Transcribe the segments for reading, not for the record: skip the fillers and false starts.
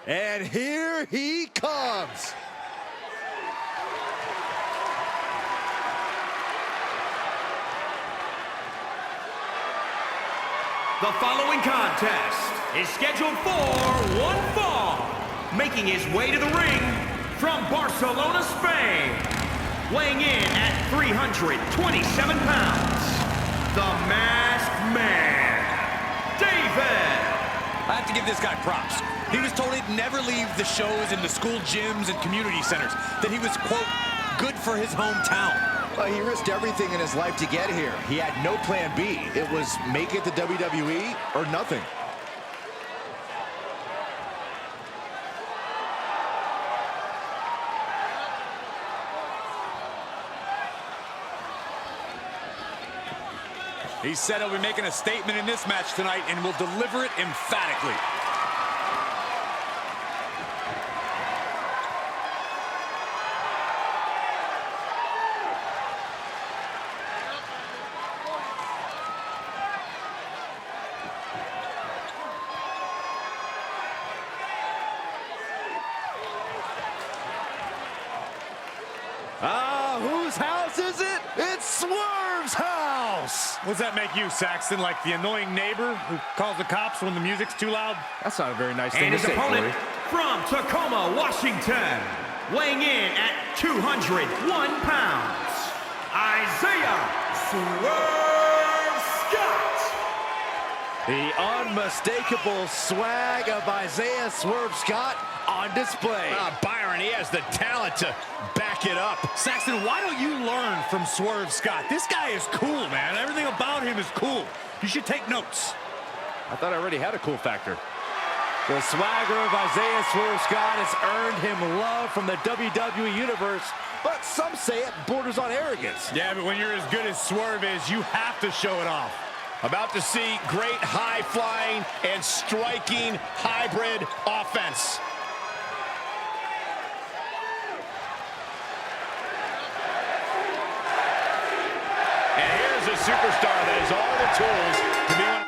And here he comes. The following contest is scheduled for one fall. Making his way to the ring from Barcelona, Spain. Weighing in at 327 pounds. The Masked Man, David. I have to give this guy props. He was told he'd never leave the shows in the school gyms and community centers, that he was, quote, good for his hometown. He risked everything in his life to get here. He had no plan B. It was make it to WWE or nothing. He said he'll be making a statement in this match tonight and will deliver it emphatically. Whose house is it? It's Swerve's house! What does that make you, Saxton? Like the annoying neighbor who calls the cops when the music's too loud? That's not a very nice thing And to his say, opponent Corey. from Tacoma, Washington. Weighing in at 201 pounds. Isaiah Swerve Scott. The unmistakable swag of Isaiah Swerve Scott on display. Byron, he has the talent to back it up. Saxton, why don't you learn from Swerve Scott? This guy is cool, man. Everything about him is cool. You should take notes. I thought I already had a cool factor. The swagger of Isaiah Swerve Scott has earned him love from the WWE Universe, but some say it borders on arrogance. Yeah, but when you're as good as Swerve is, you have to show it off. About to see great high-flying and striking hybrid offense. And here's a superstar that has all the tools to be one.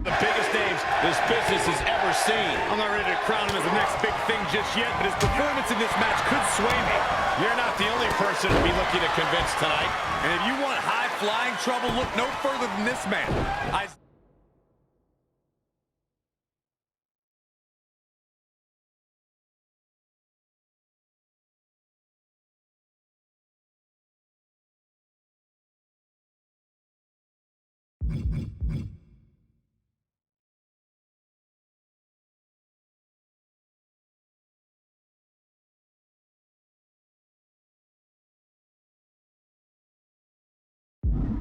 The biggest names this business has ever seen. I'm not ready to crown him as the next big thing just yet, but his performance in this match could sway me. You're not the only person to be looking to convince tonight. And if you want high-flying trouble, look no further than this man.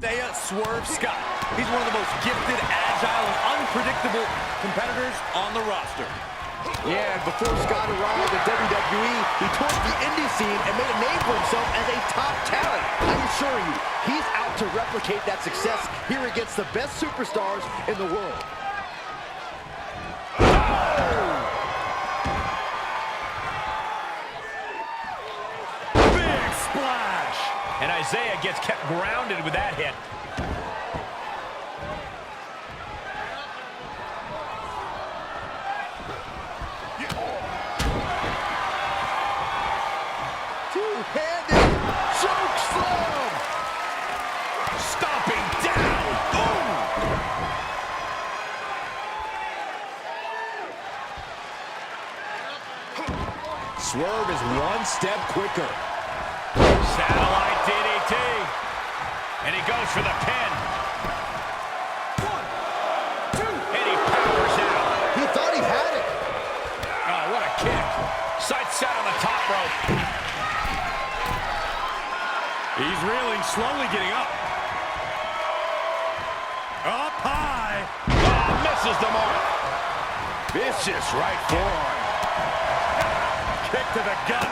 Isaiah Swerve Scott. He's one of the most gifted, agile, and unpredictable competitors on the roster. Yeah, and before Scott arrived at WWE, he toured the indie scene and made a name for himself as a top talent. I assure you, he's out to replicate that success here against the best superstars in the world. Isaiah gets kept grounded with that hit. Two-handed choke slam. Stomping down. Boom. Swerve is one step quicker. Satellite DDT. And he goes for the pin. 1, 2. And he powers out. He thought he had it. Oh, what a kick. Sight set on the top rope. He's reeling, slowly getting up. Up high. Oh, misses the mark. Vicious right forearm. Kick to the gut.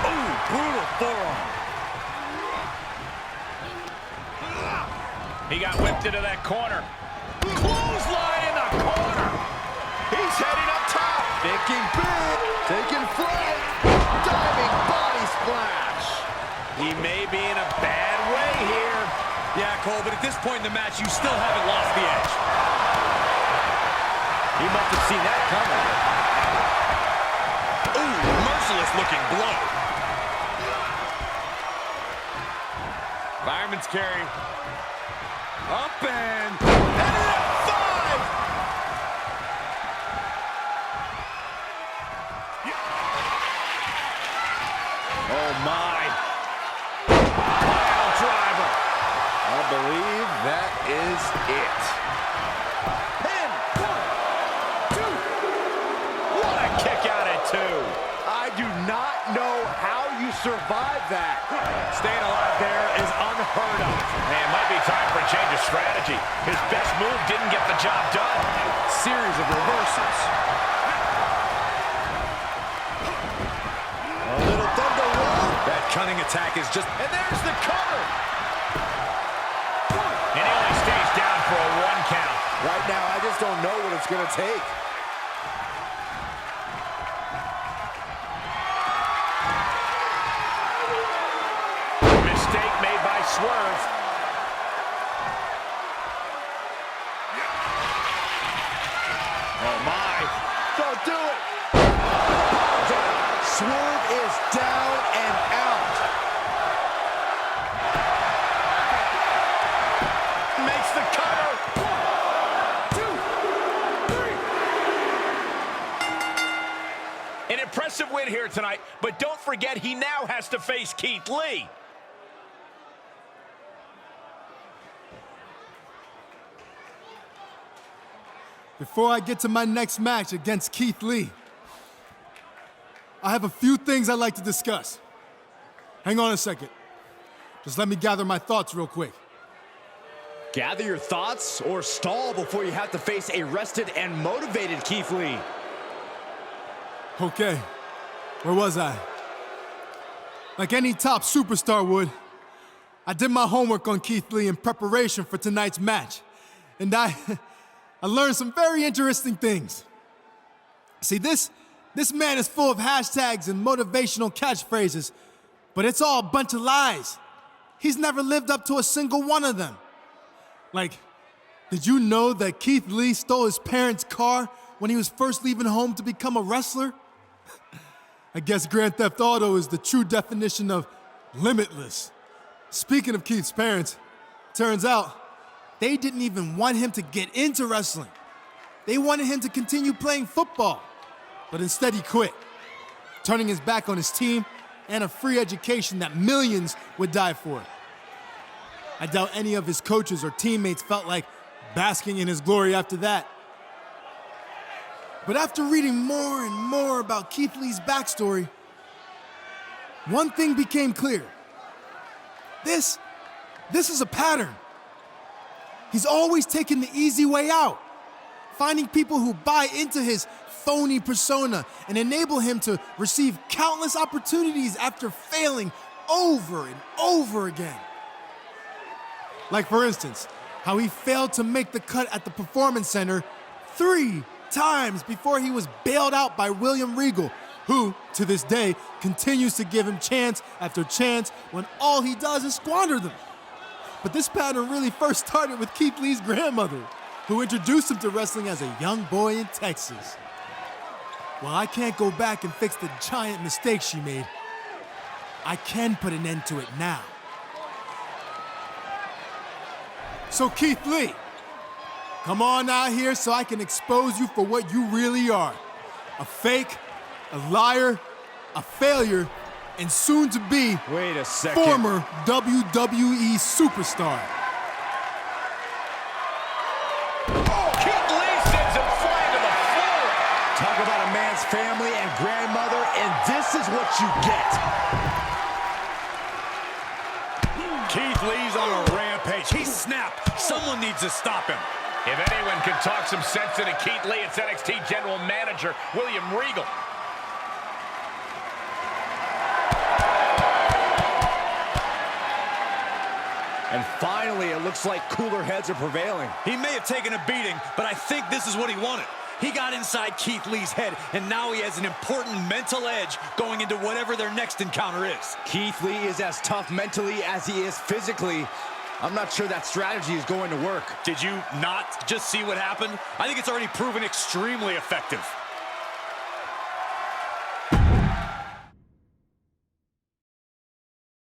Ooh, brutal forearm. He got whipped into that corner. Clothesline in the corner. He's heading up top. Thinking big. Taking flight. Diving body splash. He may be in a bad way here. Yeah, Cole, but at this point in the match, you still haven't lost the edge. He must have seen that coming. Ooh, merciless looking blow. Fireman's carry. Up and... Oh, my. Pile driver. I believe that is it. Pin. 1, 2. What a kick out at 2. I do not know how you survive that. Staying alive there is unheard of. Man, it might be time for a change of strategy. His best move didn't get the job done. Series of reversals. A little thunder roll. That cunning attack is just... And there's the cover. And he only stays down for a 1 count. Right now, I just don't know what it's going to take. Mistake made by Swerve. Oh, my. Don't do it. Swerve is down and out. Makes the cover. 1, 2, 3. An impressive win here tonight, but don't forget he now has to face Keith Lee. Before I get to my next match against Keith Lee, I have a few things I'd like to discuss. Hang on a second. Just let me gather my thoughts real quick. Gather your thoughts or stall before you have to face a rested and motivated Keith Lee. Okay, where was I? Like any top superstar would, I did my homework on Keith Lee in preparation for tonight's match. And I learned some very interesting things. See, this man is full of hashtags and motivational catchphrases, but it's all a bunch of lies. He's never lived up to a single one of them. Like, did you know that Keith Lee stole his parents' car when he was first leaving home to become a wrestler? I guess Grand Theft Auto is the true definition of limitless. Speaking of Keith's parents, turns out they didn't even want him to get into wrestling. They wanted him to continue playing football, but instead he quit, turning his back on his team and a free education that millions would die for. I doubt any of his coaches or teammates felt like basking in his glory after that. But after reading more and more about Keith Lee's backstory, one thing became clear. This is a pattern. He's always taken the easy way out, finding people who buy into his phony persona and enable him to receive countless opportunities after failing over and over again. Like, for instance, how he failed to make the cut at the Performance Center 3 times before he was bailed out by William Regal, who, to this day, continues to give him chance after chance when all he does is squander them. But this pattern really first started with Keith Lee's grandmother, who introduced him to wrestling as a young boy in Texas. While I can't go back and fix the giant mistake she made, I can put an end to it now. So Keith Lee, come on out here so I can expose you for what you really are. A fake, a liar, a failure, and soon to be Wait a second. former WWE superstar. Keith Lee sends him flying to the floor. Talk about a man's family and grandmother, and this is what you get. Keith Lee's on a rampage. He snapped. Someone needs to stop him. If anyone can talk some sense into Keith Lee, it's NXT General Manager William Regal. And finally, it looks like cooler heads are prevailing. He may have taken a beating, but I think this is what he wanted. He got inside Keith Lee's head, and now he has an important mental edge going into whatever their next encounter is. Keith Lee is as tough mentally as he is physically. I'm not sure that strategy is going to work. Did you not just see what happened? I think it's already proven extremely effective.